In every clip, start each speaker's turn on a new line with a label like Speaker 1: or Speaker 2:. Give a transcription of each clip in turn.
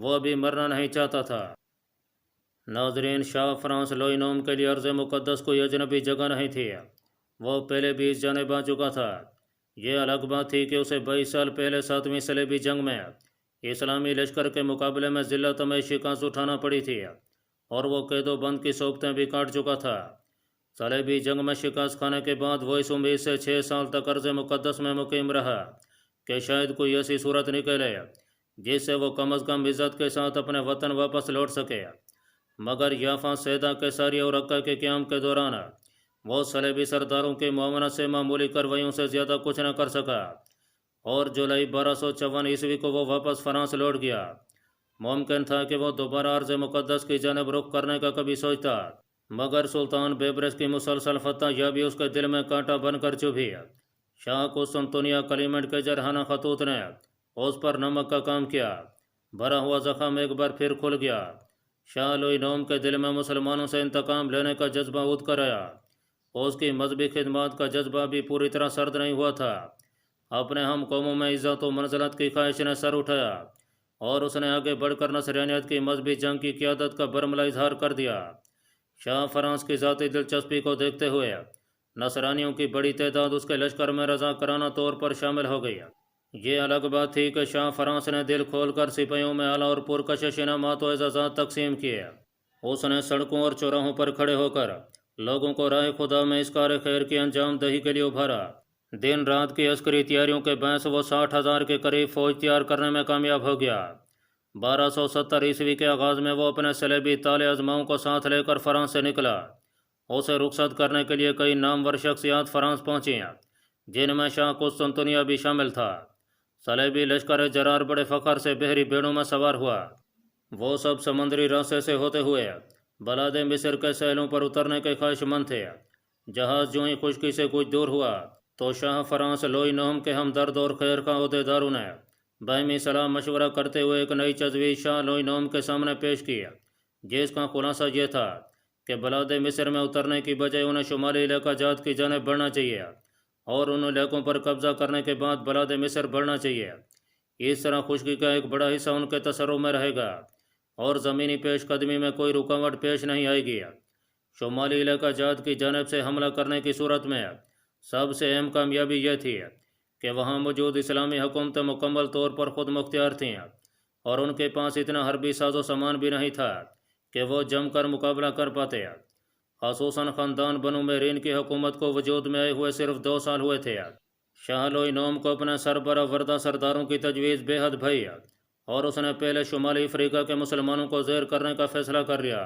Speaker 1: وہ ابھی مرنا نہیں چاہتا تھا۔ ناظرین، شاہ فرانس لوئی نوم کے لیے ارض مقدس کوئی اجنبی جگہ نہیں تھی، وہ پہلے بھی اس جانب آ چکا تھا۔ یہ الگ بات تھی کہ اسے 22 سال پہلے 7ویں صلیبی جنگ میں اسلامی لشکر کے مقابلے میں ذلت میں شکست اٹھانا پڑی تھی، اور وہ قید و بند کی صحبتیں بھی کاٹ چکا تھا۔ صلیبی جنگ میں شکست کھانے کے بعد وہ اس امید سے 6 سال تک ارض مقدس میں مقیم رہا کہ شاید کوئی ایسی صورت نکلے جس سے وہ کم از کم عزت کے ساتھ اپنے وطن واپس لوٹ سکے، مگر یافا سیدا کیساری اور رقہ کے قیام کے دوران وہ صلیبی سرداروں کی معاونت سے معمولی کارروائیوں سے زیادہ کچھ نہ کر سکا، اور جولائی 1254 عیسوی کو وہ واپس فرانس لوٹ گیا۔ ممکن تھا کہ وہ دوبارہ ارض مقدس کی جانب رخ کرنے کا کبھی سوچتا، مگر سلطان بیبرس کی مسلسل فتح یابی اس کے دل میں کانٹا بن کر چبھی۔ شاہ قسطنطنیہ کلیمنٹ کے جرحانہ خطوط نے اس پر نمک کا کام کیا، بھرا ہوا زخم ایک بار پھر کھل گیا۔ شاہ لوئی نوم کے دل میں مسلمانوں سے انتقام لینے کا جذبہ اٹھ کر آیا۔ اس کی مذہبی خدمات کا جذبہ بھی پوری طرح سرد نہیں ہوا تھا۔ اپنے ہم قوموں میں عزت و منزلت کی خواہش نے سر اٹھایا، اور اس نے آگے بڑھ کر نصرانیت کی مذہبی جنگ کی قیادت کا برملا اظہار کر دیا۔ شاہ فرانس کی ذاتی دلچسپی کو دیکھتے ہوئے نصرانیوں کی بڑی تعداد اس کے لشکر میں رضاکارانہ طور پر شامل ہو گئی۔ یہ الگ بات تھی کہ شاہ فرانس نے دل کھول کر سپاہیوں میں اعلیٰ اور پرکشش انعامات و اعزازات تقسیم کیے۔ اس نے سڑکوں اور چوراہوں پر کھڑے ہو کر لوگوں کو راہ خدا میں اس کار خیر کی انجام دہی کے لیے ابھارا۔ دن رات کی عسکری تیاریوں کے باعث وہ 60,000 کے قریب فوج تیار کرنے میں کامیاب ہو گیا۔ 1270 عیسوی کے آغاز میں وہ اپنے صلیبی تالے ازماؤں کو ساتھ لے کر فرانس سے نکلا۔ اسے رخصت کرنے کے لیے کئی نامور شخصیات فرانس پہنچیں، جن میں شاہ قسطنطنیہ بھی شامل تھا۔ صلیبی لشکر جرار بڑے فخر سے بحری بیڑوں میں سوار ہوا۔ وہ سب سمندری راستے سے ہوتے ہوئے بلاد مصر کے ساحلوں پر اترنے کے خواہش مند تھے۔ جہاز جو ہی خشکی سے کچھ دور ہوا تو شاہ فرانس لوئی نوم کے ہمدرد اور خیر خواہ عہدیداروں نے باہمی صلاح مشورہ کرتے ہوئے ایک نئی تجویز شاہ لوئی نوم کے سامنے پیش کی، جس کا خلاصہ یہ تھا کہ بلاد مصر میں اترنے کی بجائے انہیں شمالی علاقہ جات کی جانب بڑھنا چاہیے، اور ان علاقوں پر قبضہ کرنے کے بعد بلاد مصر بڑھنا چاہیے۔ اس طرح خشکی کا ایک بڑا حصہ ان کے تصرف میں رہے گا، اور زمینی پیش قدمی میں کوئی رکاوٹ پیش نہیں آئے گی۔ شمالی علاقہ جات کی جانب سے حملہ کرنے کی صورت میں سب سے اہم کامیابی یہ تھی کہ وہاں موجود اسلامی حکومتیں مکمل طور پر خود مختار تھیں، اور ان کے پاس اتنا حربی ساز و سامان بھی نہیں تھا کہ وہ جم کر مقابلہ کر پاتے۔ خصوصاً خاندان بنو میرین کی حکومت کو وجود میں آئے ہوئے صرف 2 سال ہوئے تھے۔ شاہ لوئی نوم کو اپنے سربراہ وردہ سرداروں کی تجویز بے حد بھائی، اور اس نے پہلے شمالی افریقہ کے مسلمانوں کو زیر کرنے کا فیصلہ کر لیا۔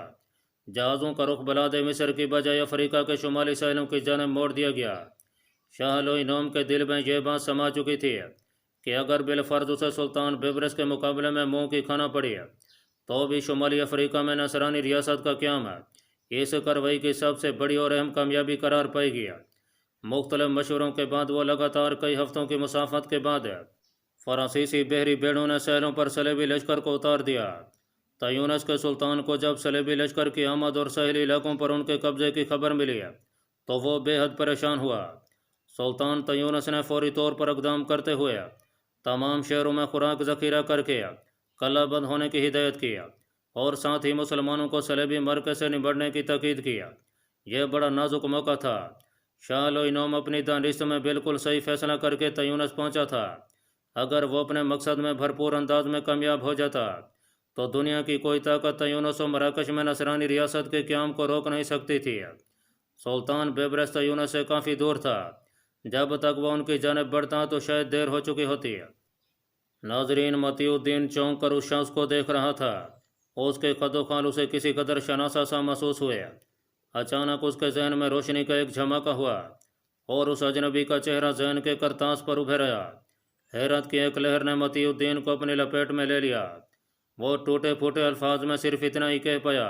Speaker 1: جہازوں کا رخ بلاد مصر کی بجائے افریقہ کے شمالی ساحلوں کی جانب موڑ دیا گیا۔ شاہ لوئی نوم کے دل میں یہ بات سما چکی تھی کہ اگر بالفرض اسے سلطان بیبرس کے مقابلے میں منہ کی کھانا پڑی تو بھی شمالی افریقہ میں نصرانی ریاست کا قیام اس کارروائی کی سب سے بڑی اور اہم کامیابی قرار پائے گی۔ مختلف مشوروں کے بعد وہ لگاتار کئی ہفتوں کی مسافت کے بعد فرانسیسی بحری بیڑوں نے ساحلوں پر صلیبی لشکر کو اتار دیا۔ تیونس کے سلطان کو جب صلیبی لشکر کی آمد اور ساحلی علاقوں پر ان کے قبضے کی خبر ملی تو وہ بے حد پریشان ہوا۔ سلطان تیونس نے فوری طور پر اقدام کرتے ہوئے تمام شہروں میں خوراک ذخیرہ کر کے قلعہ بند ہونے کی ہدایت کی، اور ساتھ ہی مسلمانوں کو صلیبی مرکز سے نمٹنے کی تاکید کی۔ یہ بڑا نازک موقع تھا۔ شاہ لوئی نوم اپنی دانشت میں بالکل صحیح فیصلہ کر کے تیونس پہنچا تھا۔ اگر وہ اپنے مقصد میں بھرپور انداز میں کامیاب ہو جاتا تو دنیا کی کوئی طاقت تیونس و مراکش میں نصرانی ریاست کے قیام کو روک نہیں سکتی تھی۔ سلطان بیبرس تیونس سے کافی دور تھا۔ جب تک وہ ان کی جانب بڑھتا تو شاید دیر ہو چکی ہوتی۔ ناظرین، متی الدین چونک کر اس شخص کو دیکھ رہا تھا۔ اس کے قد و خال اسے کسی قدر شناسا سا محسوس ہوئے۔ اچانک اس کے ذہن میں روشنی کا ایک جھماکہ ہوا، اور اس اجنبی کا چہرہ ذہن کے کرتاس پر ابھر آیا۔ حیرت کی ایک لہر نے متی الدین کو اپنی لپیٹ میں لے لیا۔ وہ ٹوٹے پھوٹے الفاظ میں صرف اتنا ہی کہہ پایا،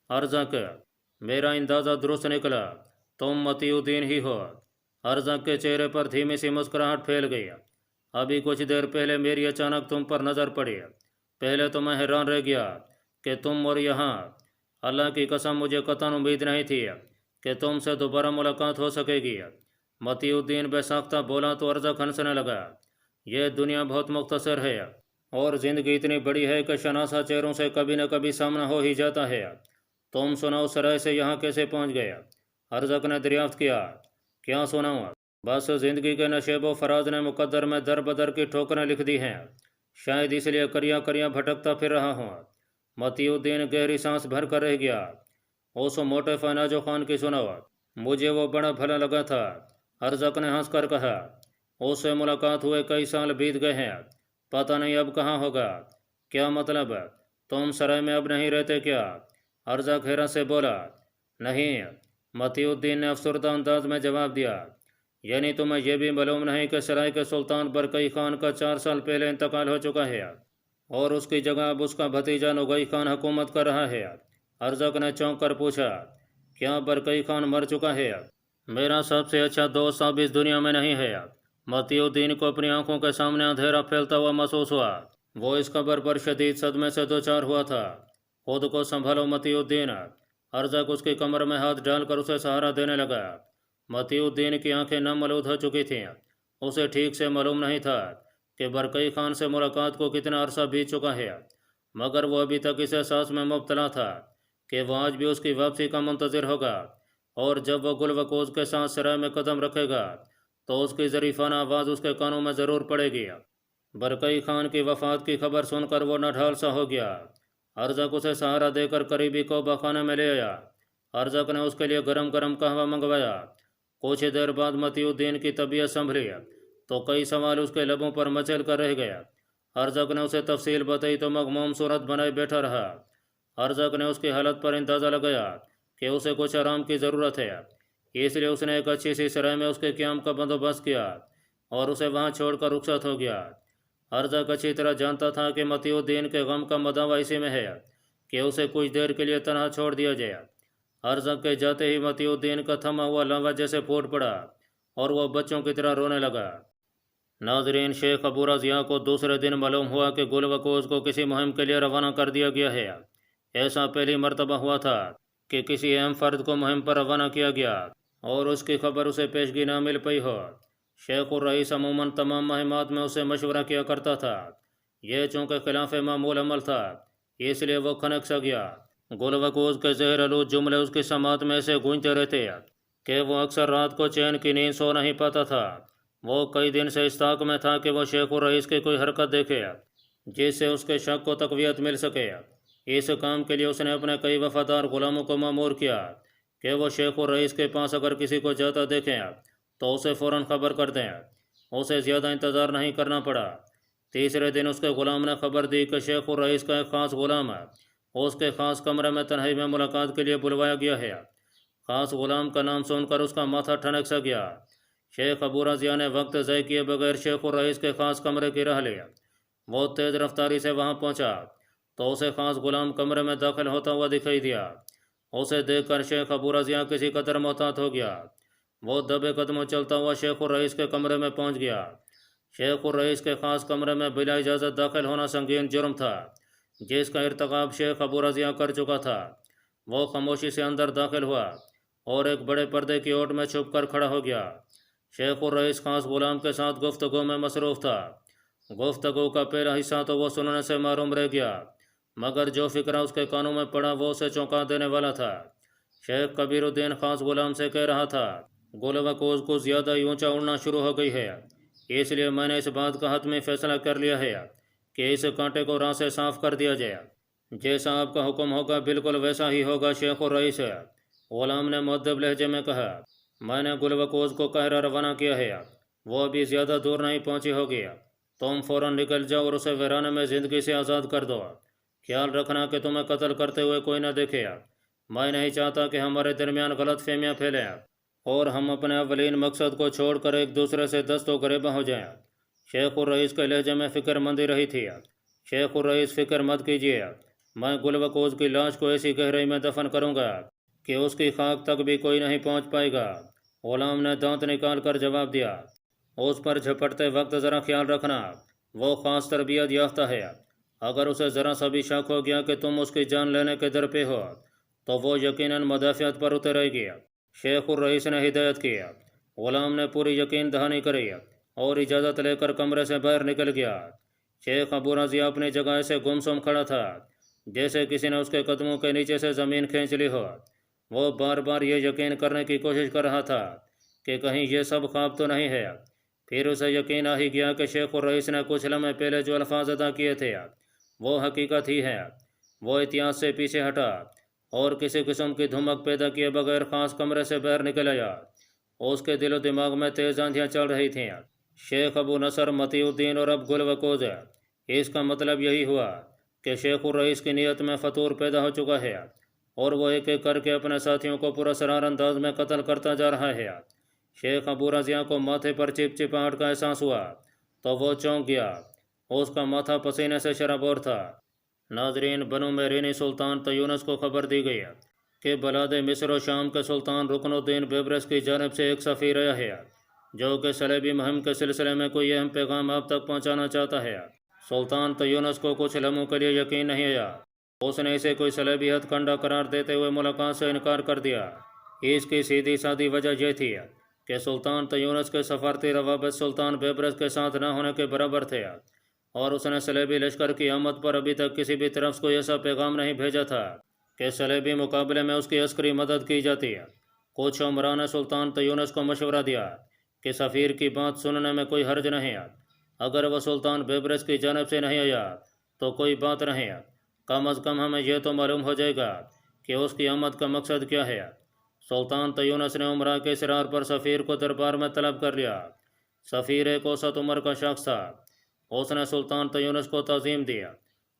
Speaker 1: ارزق، میرا اندازہ درست نکلا، تم متی الدین ہی ہو۔ ارزق کے چہرے پر دھیمی سی مسکراہٹ پھیل گئی۔ ابھی کچھ دیر پہلے میری اچانک تم پر نظر پڑی۔ پہلے تو میں حیران رہ گیا کہ تم اور یہاں۔ اللہ کی قسم مجھے قطعاً امید نہیں تھی کہ تم سے دوبارہ ملاقات ہو سکے گی۔ متی الدین بے ساختہ بولا تو ارزق ہنسنے لگا۔ یہ دنیا بہت مختصر ہے، اور زندگی اتنی بڑی ہے کہ شناسا چہروں سے کبھی نہ کبھی سامنا ہو ہی جاتا ہے۔ تم سناؤ سرائے سے یہاں کیسے پہنچ گیا؟ ارزق نے دریافت کیا۔ کیا سناؤں؟ بس زندگی کے نشیب و فراز نے مقدر میں در بدر کی ٹھوکریں لکھ دی ہیں، شاید اس لیے کریاں کریاں بھٹکتا پھر رہا ہوں۔ متی الدین گہری سانس بھر کر رہ گیا۔ اس موٹے فناجو خان کی سناؤ، مجھے وہ بڑا بھلا لگا تھا۔ ارزق نے ہنس کر کہا، اس سے ملاقات ہوئے کئی سال بیت گئے ہیں، پتہ نہیں اب کہاں ہوگا۔ کیا مطلب؟ تم سرائے میں اب نہیں رہتے کیا؟ ارزق حیرت سے بولا۔ نہیں، متی الدین نے افسردہ انداز میں جواب دیا۔ یعنی تمہیں یہ بھی معلوم نہیں کہ سرائے کے سلطان برکئی خان کا 4 سال پہلے انتقال ہو چکا ہے اور اس کی جگہ اب اس کا بھتیجا نگئی خان حکومت کر رہا ہے؟ ارزق نے چونک کر پوچھا۔ کیا برکئی خان مر چکا ہے؟ میرا سب سے اچھا دوست اب اس دنیا میں نہیں ہے۔ متی الدین کو اپنی آنکھوں کے سامنے اندھیرا پھیلتا ہوا محسوس ہوا۔ وہ اس خبر پر شدید صدمے سے دوچار ہوا تھا۔ خود کو سنبھالو متی الدین۔ ارزق اس کی کمر میں ہاتھ ڈال کر اسے سہارا دینے لگا۔ متی الدین کی آنکھیں نم آلود ہو چکی تھیں۔ اسے ٹھیک سے معلوم نہیں تھا کہ برکئی خان سے ملاقات کو کتنا عرصہ بیت چکا ہے، مگر وہ ابھی تک اس احساس میں مبتلا تھا کہ وہ آج بھی اس کی واپسی کا منتظر ہوگا، اور جب وہ گل وقوز کے ساتھ سرائے میں قدم رکھے گا تو اس کی ظریفانہ آواز اس کے کانوں میں ضرور پڑے گی۔ برکئی خان کی وفات کی خبر سن کر وہ نڈھال سا ہو گیا۔ ارزق اسے سہارا دے کر قریبی کوبہ خانے میں لے آیا۔ ارزق نے اس کے لیے گرم گرم قہوہ منگوایا۔ کچھ دیر بعد متی الدین کی طبیعت سنبھلی تو کئی سوال اس کے لبوں پر مچل کر رہ گیا۔ ارزق نے اسے تفصیل بتائی تو مغموم صورت بنائے بیٹھا رہا۔ ارزق نے اس کی حالت پر اندازہ لگایا کہ اسے کچھ آرام کی ضرورت ہے، اس لیے اس نے ایک اچھی سی سرائے میں اس کے قیام کا بندوبست کیا اور اسے وہاں چھوڑ کر رخصت ہو گیا۔ ارزق اچھی طرح جانتا تھا کہ متی الدین کے غم کا مداوع اسی میں ہے کہ اسے کچھ دیر کے لیے تنہا چھوڑ دیا جائے۔ ارزق کے جاتے ہی متی الدین کا تھما ہوا لہو جیسے پھوٹ پڑا اور وہ بچوں کی طرح رونے لگا۔ ناظرین، شیخ ابو رضیاء کو دوسرے دن معلوم ہوا کہ گل وقوز کو کسی مہم کے لیے روانہ کر دیا گیا ہے۔ ایسا پہلی مرتبہ ہوا تھا کہ کسی اہم فرد کو مہم پر روانہ کیا گیا اور اس کی خبر اسے پیشگی نہ مل پئی ہو۔ شیخ الرئیس عموماً تمام مہمات میں اسے مشورہ کیا کرتا تھا۔ یہ چونکہ خلاف معمول عمل تھا اس لیے وہ کھنک سا گیا۔ گل وقوز کے زہر آلود جملے اس کی سماعت میں ایسے گونجتے رہتے کہ وہ اکثر رات کو چین کی نیند سو نہیں پاتا تھا۔ وہ کئی دن سے اس طاق میں تھا کہ وہ شیخ الرئیس کی کوئی حرکت دیکھے جس سے اس کے شک کو تقویت مل سکے۔ اس کام کے لیے اس نے اپنے کئی وفادار غلاموں کو مامور کیا کہ وہ شیخ الرئیس کے پاس اگر کسی کو جاتا دیکھیں تو اسے فوراً خبر کر دیں۔ اسے زیادہ انتظار نہیں کرنا پڑا۔ تیسرے دن اس کے غلام نے خبر دی کہ شیخ الرئیس کا ایک خاص غلام اس کے خاص کمرے میں تنہائی میں ملاقات کے لیے بلوایا گیا ہے۔ خاص غلام کا نام سن کر اس کا ماتھا ٹھنک سا گیا۔ شیخ ابو رضیاء نے وقت ضائع کیے بغیر شیخ الرئیس کے خاص کمرے کی راہ لیا۔ وہ تیز رفتاری سے وہاں پہنچا تو اسے خاص غلام کمرے میں داخل ہوتا ہوا دکھائی دیا۔ اسے دیکھ کر شیخ ابو رضیاء کسی قدر محتاط ہو گیا۔ وہ دبے قدموں چلتا ہوا شیخ الرئیس کے کمرے میں پہنچ گیا۔ شیخ الرئیس کے خاص کمرے میں بلا اجازت داخل ہونا سنگین جرم تھا جس کا ارتکاب شیخ ابو رضیاء کر چکا تھا۔ وہ خاموشی سے اندر داخل ہوا اور ایک بڑے پردے کی اوٹ میں چھپ کر کھڑا ہو گیا۔ شیخ الرئیس خاص غلام کے ساتھ گفتگو میں مصروف تھا۔ گفتگو کا پہلا حصہ تو وہ سننے سے محروم رہ گیا، مگر جو فکرہ اس کے کانوں میں پڑا وہ اسے چونکا دینے والا تھا۔ شیخ کبیر الدین خاص غلام سے کہہ رہا تھا، گل وقوز کو زیادہ ہی اونچا اڑنا شروع ہو گئی ہے، اس لیے میں نے اس بات کا حتمی فیصلہ کر لیا ہے کہ اس کانٹے کو راہ سے صاف کر دیا جائے۔ جیسا آپ کا حکم ہوگا بالکل ویسا ہی ہوگا شیخ الرئیس۔ غلام نے مؤدب لہجے میں کہا، میں نے گل وقوز کو قاہرہ روانہ کیا ہے، وہ ابھی زیادہ دور نہیں پہنچی ہوگی۔ تم فوراً نکل جاؤ اور اسے ویرانے میں زندگی سے آزاد کر دو۔ خیال رکھنا کہ تمہیں قتل کرتے ہوئے کوئی نہ دیکھے۔ میں نہیں چاہتا کہ ہمارے درمیان غلط فہمیاں پھیلیں اور ہم اپنے اولین مقصد کو چھوڑ کر ایک دوسرے سے دست و گریباں ہو جائیں۔ شیخ الرئیس کے لہجے میں فکر مندی رہی تھی۔ شیخ الرئیس، فکر مت کیجیے، میں گل وقوز کی لاش کو ایسی گہرائی میں دفن کروں گا کہ اس کی خاک تک بھی کوئی نہیں پہنچ پائے گا۔ غلام نے دانت نکال کر جواب دیا، اس پر جھپٹتے وقت ذرا خیال رکھنا، وہ خاص تربیت یافتہ ہے۔ اگر اسے ذرا سا بھی شک ہو گیا کہ تم اس کی جان لینے کے در پہ ہو تو وہ یقیناً مدافعت پر اتر آئے گی۔ شیخ الرئیس نے ہدایت کی۔ غلام نے پوری یقین دہانی کری اور اجازت لے کر کمرے سے باہر نکل گیا۔ شیخ ابو رضی اپنی جگہ سے گمسم کھڑا تھا جیسے کسی نے اس کے قدموں کے نیچے سے زمین کھینچ لی ہو۔ وہ بار بار یہ یقین کرنے کی کوشش کر رہا تھا کہ کہیں یہ سب خواب تو نہیں ہے۔ پھر اسے یقین آ ہی گیا کہ شیخ الرئیس نے کچھ لمحے پہلے جو الفاظ ادا کیے تھے وہ حقیقت ہی ہے۔ وہ احتیاط سے پیچھے ہٹا اور کسی قسم کی دھمک پیدا کیے بغیر خاص کمرے سے باہر نکل آیا۔ اس کے دل و دماغ میں تیز آندھیاں چل رہی تھیں۔ شیخ ابو نصر متی الدین اور اب گل وکوز، اس کا مطلب یہی ہوا کہ شیخ الرئیس کی نیت میں فطور پیدا ہو چکا ہے اور وہ ایک ایک کر کے اپنے ساتھیوں کو پراسرار انداز میں قتل کرتا جا رہا ہے۔ شیخ ابو رضیہ کو ماتھے پر چپچپاہٹ کا احساس ہوا تو وہ چونک گیا۔ اس کا ماتھا پسینے سے شرابور تھا۔ ناظرین، بنو میرینی سلطان تیونس کو خبر دی گئی کہ بلاد مصر و شام کے سلطان رکن الدین بیبرس کی جانب سے ایک سفیر آیا ہے جو کہ صلیبی مہم کے سلسلے میں کوئی اہم پیغام آپ تک پہنچانا چاہتا ہے۔ سلطان تیونس کو کچھ لمحوں کے لیے یقین نہیں آیا۔ اس نے اسے کوئی صلیبی ہتھ کنڈا قرار دیتے ہوئے ملاقات سے انکار کر دیا۔ اس کی سیدھی سادی وجہ یہ تھی کہ سلطان تیونس کے سفارتی روابط سلطان بیبرس کے ساتھ نہ ہونے کے برابر تھے اور اس نے صلیبی لشکر کی آمد پر ابھی تک کسی بھی طرف کوئی ایسا پیغام نہیں بھیجا تھا کہ صلیبی مقابلے میں اس کی عسکری مدد کی جاتی۔ کچھ عمران نے سلطان تیونس کو مشورہ دیا کہ سفیر کی بات سننے میں کوئی حرج نہیں، اگر وہ سلطان بیبرس کی جانب سے نہیں آیا تو کوئی بات نہیں، کم از کم ہمیں یہ تو معلوم ہو جائے گا کہ اس کی آمد کا مقصد کیا ہے۔ سلطان تیونس نے عمرہ کے اصرار پر سفیر کو دربار میں طلب کر لیا۔ سفیر ایک اوسط عمر کا شخص تھا۔ اس نے سلطان تیونس کو تعظیم دیا۔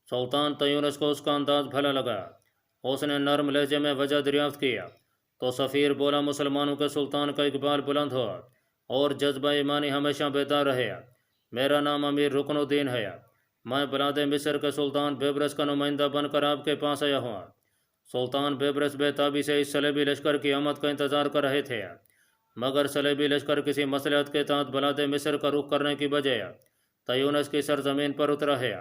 Speaker 1: سلطان تیونس کو اس کا انداز بھلا لگا۔ اس نے نرم لہجے میں وجہ دریافت کیا تو سفیر بولا، مسلمانوں کے سلطان کا اقبال بلند ہو اور جذبہ ایمانی ہمیشہ بیدار رہے۔ میرا نام امیر رکن الدین ہے۔ میں بلاد مصر کے سلطان بیبرس کا نمائندہ بن کر آپ کے پاس آیا ہوں۔ سلطان بیبرس بے تابی سے اس صلیبی لشکر کی آمد کا انتظار کر رہے تھے، مگر صلیبی لشکر کسی مصلحت کے تحت بلاد مصر کا رخ کرنے کی بجائے تیونس کی سرزمین پر اترا ہے۔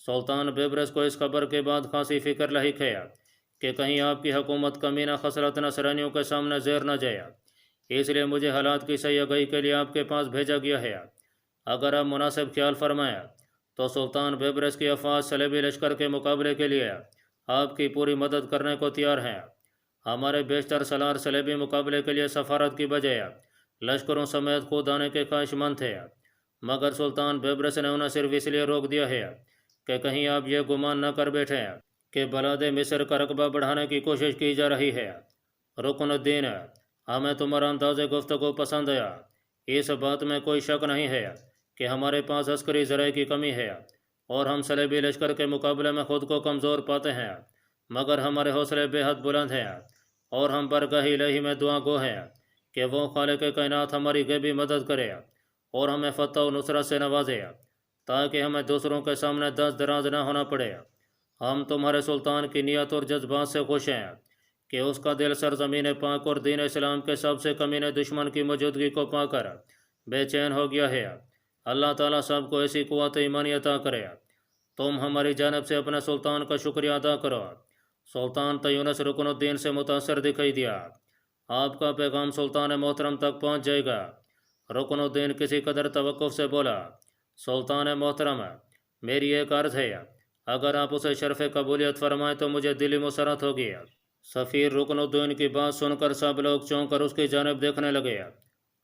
Speaker 1: سلطان بیبرس کو اس خبر کے بعد خاصی فکر لاحق ہے کہ کہیں آپ کی حکومت کمینہ خصلت نصرانیوں کے سامنے زیر نہ جائے، اس لیے مجھے حالات کی صحیح آگاہی کے لیے آپ کے پاس بھیجا گیا ہے۔ اگر آپ مناسب خیال فرمائیں تو سلطان بیبرس کی افواج صلیبی لشکر کے مقابلے کے لیے آپ کی پوری مدد کرنے کو تیار ہیں۔ ہمارے بیشتر سالار صلیبی مقابلے کے لیے سفارت کی بجائے لشکروں سمیت خود آنے کے خواہش مند تھے، مگر سلطان بیبرس نے انہیں صرف اس لیے روک دیا ہے کہ کہیں آپ یہ گمان نہ کر بیٹھیں کہ بلاد مصر کا رقبہ بڑھانے کی کوشش کی جا رہی ہے۔ رکن الدین، ہمیں تمہارا انداز گفتگو پسند آیا۔ اس بات میں کوئی شک نہیں ہے کہ ہمارے پاس عسکری ذرائع کی کمی ہے اور ہم صلیبی لشکر کے مقابلے میں خود کو کمزور پاتے ہیں، مگر ہمارے حوصلے بے حد بلند ہیں اور ہم برگاہ الہی میں دعا گو ہیں کہ وہ خالق کائنات ہماری غیبی مدد کرے اور ہمیں فتح و نصرت سے نوازے تاکہ ہمیں دوسروں کے سامنے دست دراز نہ ہونا پڑے۔ ہم تمہارے سلطان کی نیت اور جذبات سے خوش ہیں کہ اس کا دل سرزمین پاک اور دین اسلام کے سب سے کمینے دشمن کی موجودگی کو پا کر بے چین ہو گیا ہے۔ اللہ تعالیٰ سب کو ایسی قوت ایمانی عطا کرے۔ تم ہماری جانب سے اپنے سلطان کا شکریہ ادا کرو۔ سلطان تیونس رکن الدین سے متاثر دکھائی دیا۔ آپ کا پیغام سلطان محترم تک پہنچ جائے گا۔ رکن الدین کسی قدر توقف سے بولا، سلطان محترم، میری ایک عرض ہے، اگر آپ اسے شرف قبولیت فرمائیں تو مجھے دلی مسرت ہوگی۔ سفیر رکن الدین کی بات سن کر سب لوگ چونک کر اس کی جانب دیکھنے لگے۔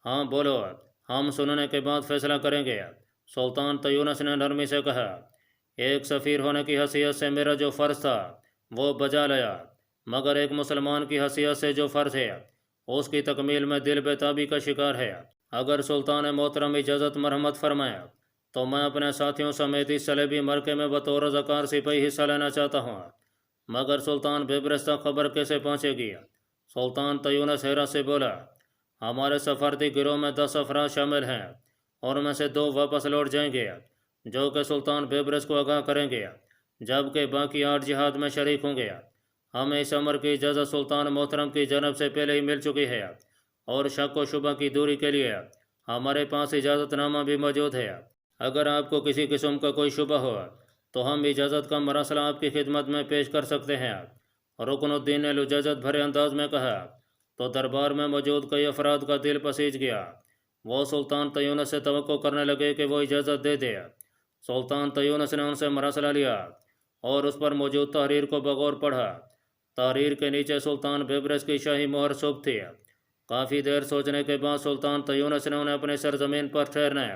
Speaker 1: ہاں بولو، ہم سننے کے بعد فیصلہ کریں گے، سلطان تیونس نے نرمی سے کہا۔ ایک سفیر ہونے کی حیثیت سے میرا جو فرض تھا وہ بجا لایا، مگر ایک مسلمان کی حیثیت سے جو فرض ہے اس کی تکمیل میں دل بے تابی کا شکار ہے۔ اگر سلطان محترم اجازت مرحمت فرمائے تو میں اپنے ساتھیوں سمیت اس صلیبی مرکے میں بطور رضاکار سپاہی حصہ لینا چاہتا ہوں، مگر سلطان بیبرس تک خبر کیسے پہنچے گی؟ سلطان تیونس حیرت سے بولا، ہمارے سفارتی گروہ میں 10 افراد شامل ہیں اور میں سے 2 واپس لوٹ جائیں گے جو کہ سلطان بیبرس کو آگاہ کریں گے، جبکہ باقی 8 جہاد میں شریک ہوں گے۔ ہمیں اس امر کی اجازت سلطان محترم کی جانب سے پہلے ہی مل چکی ہے اور شک و شبہ کی دوری کے لیے ہمارے پاس اجازت نامہ بھی موجود ہے۔ اگر آپ کو کسی قسم کا کوئی شبہ ہو تو ہم اجازت کا مراسلہ آپ کی خدمت میں پیش کر سکتے ہیں۔ رکن الدین نے لجاجت بھرے انداز میں کہا تو دربار میں موجود کئی افراد کا دل پسیج گیا۔ وہ سلطان تیونس سے توقع کرنے لگے کہ وہ اجازت دے دے سلطان تیونس نے ان سے مراسلہ لیا اور اس پر موجود تحریر کو بغور پڑھا۔ تحریر کے نیچے سلطان بیبرس کی شاہی مہر چوب تھی۔ کافی دیر سوچنے کے بعد سلطان تیونس نے انہیں اپنی سرزمین پر ٹھہرنے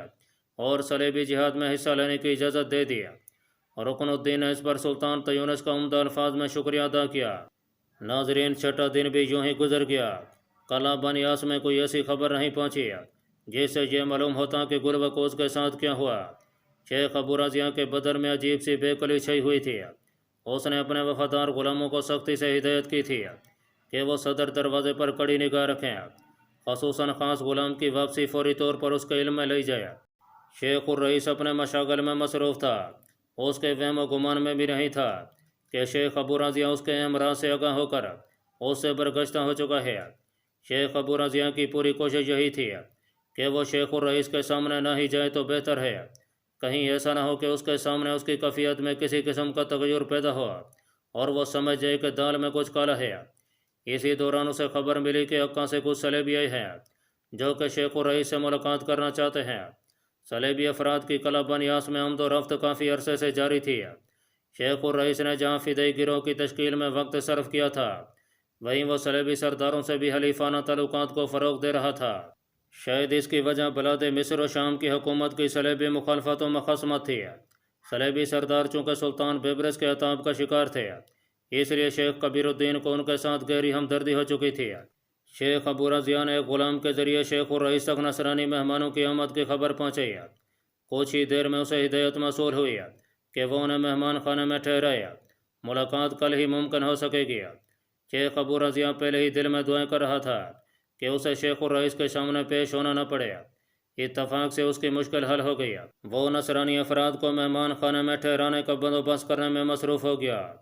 Speaker 1: اور صلیبی جہاد میں حصہ لینے کی اجازت دے دی۔ رکن الدین نے اس پر سلطان تیونس کا عمدہ الفاظ میں شکریہ ادا کیا۔ ناظرین، چھٹا دن بھی یوں ہی گزر گیا۔ قلعہ بنیاس میں کوئی ایسی خبر نہیں پہنچی جس سے یہ معلوم ہوتا کہ گل بکوس کے ساتھ کیا ہوا۔ شیخ ابو رضیہ کے بدن میں عجیب سی بے کلی چھائی ہوئی تھی۔ اس نے اپنے وفادار غلاموں کو سختی سے ہدایت کی تھی کہ وہ صدر دروازے پر کڑی نگاہ رکھیں، خصوصاً خاص غلام کی واپسی فوری طور پر اس کے علم میں لی جائے۔ شیخ الرئیس اپنے مشاغل میں مصروف تھا۔ اس کے وہم و گمان میں بھی نہیں تھا کہ شیخ ابو رضیہ اس کے اہم راز سے آگاہ ہو کر اس سے برگشتہ ہو چکا ہے۔ شیخ ابو رضیہ کی پوری کوشش یہی تھی کہ وہ شیخ الرئیس کے سامنے نہ ہی جائے تو بہتر ہے، کہیں ایسا نہ ہو کہ اس کے سامنے اس کی کیفیت میں کسی قسم کا تغیر پیدا ہو اور وہ سمجھ جائے کہ دال میں کچھ کالا ہے۔ اسی دوران اسے خبر ملی کہ حقاں سے کچھ صلیبی آئے ہیں جو کہ شیخ الرئیس سے ملاقات کرنا چاہتے ہیں۔ صلیبی افراد کی قلعہ بنیاس میں آمد و رفت کافی عرصے سے جاری تھی۔ شیخ الرئیس نے جہاں فدائی گروہ کی تشکیل میں وقت صرف کیا تھا، وہیں وہ صلیبی سرداروں سے بھی حلیفانہ تعلقات کو فروغ دے رہا تھا۔ شاید اس کی وجہ بلاد مصر و شام کی حکومت کی صلیبی مخالفت و مخاصمت تھی۔ صلیبی سردار چونکہ سلطان بیبرس کے عتاب کا شکار تھے، اس لیے شیخ کبیر الدین کو ان کے ساتھ گہری ہمدردی ہو چکی تھی۔ شیخ ابو رضیہ نے ایک غلام کے ذریعے شیخ الرئیس تک نصرانی مہمانوں کی آمد کی خبر پہنچائی۔ کچھ ہی دیر میں اسے ہدایت موصول ہوئی کہ وہ انہیں مہمان خانے میں ٹھہرائے۔ ملاقات کل ہی ممکن ہو سکے گی۔ شیخ ابو رضیہ پہلے ہی دل میں دعائیں کر رہا تھا کہ اسے شیخ الرئیس کے سامنے پیش ہونا نہ پڑے۔ اتفاق سے اس کی مشکل حل ہو گئی۔ وہ نصرانی افراد کو مہمان خانے میں ٹھہرانے کا بندوبست کرنے میں مصروف ہو گیا۔